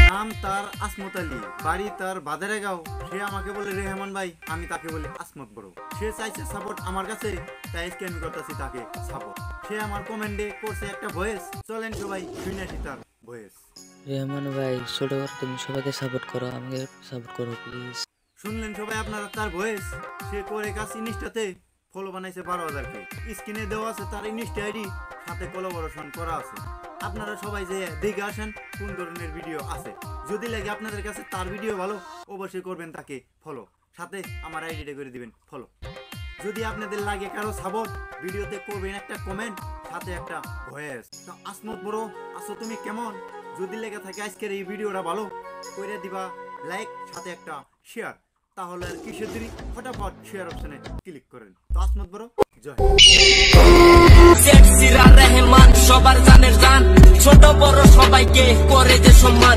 নাম তার আসমত আলী, বাড়ি তার বাজারেগাঁও। সে আমাকে বলে রেহমান ভাই, আমি তাকে বলি আসমত বড়। সে চাইছে সাপোর্ট আমার কাছে, তাই আজকে আমি করতেছি তাকে সাপোর্ট। সে আমার কমেন্টে করছে একটা ভয়েস, চলেন সবাই শুনে আসি তার ভয়েস। রেহমান ভাই ছোট করে তুমি সবাইকে সাপোর্ট করো, আমাকে সাপোর্ট করো প্লিজ। শুনলেন সবাই আপনারা তার ভয়েস। সে করে কাজ ইনস্টাতে ফলো বানাইছে 12,000 কে। স্ক্রিনে দেওয়া আছে তার ইনস্টা আইডি, সাথে কোলাবোরেশন করা আছে। আপনারা সবাই যে দেখে আসেন কোন ধরনের ভিডিও আছে। যদি লাগে আপনাদের কাছে তার ভিডিও ভালো, অবশ্যই করবেন তাকে ফলো, সাথে আমার আইডিটা করে দিবেন ফলো। যদি আপনাদের লাগে কারো সাপোর্ট, ভিডিওতে করবেন একটা কমেন্ট, সাথে একটা ভয়েস। তো আসমত বড় আসো তুমি কেমন? যদি লেগে থাকে আজকের এই ভিডিওটা ভালো করে দিবা লাইক, সাথে একটা শেয়ার। তাহলে আর কিসের দেরি, ফটাফট শেয়ার অপশনে ক্লিক করেন। তো আসমত বড় জয়। রেহমান সবার জানের জান, ছোট বড় সবাইকে করে যে সম্মান।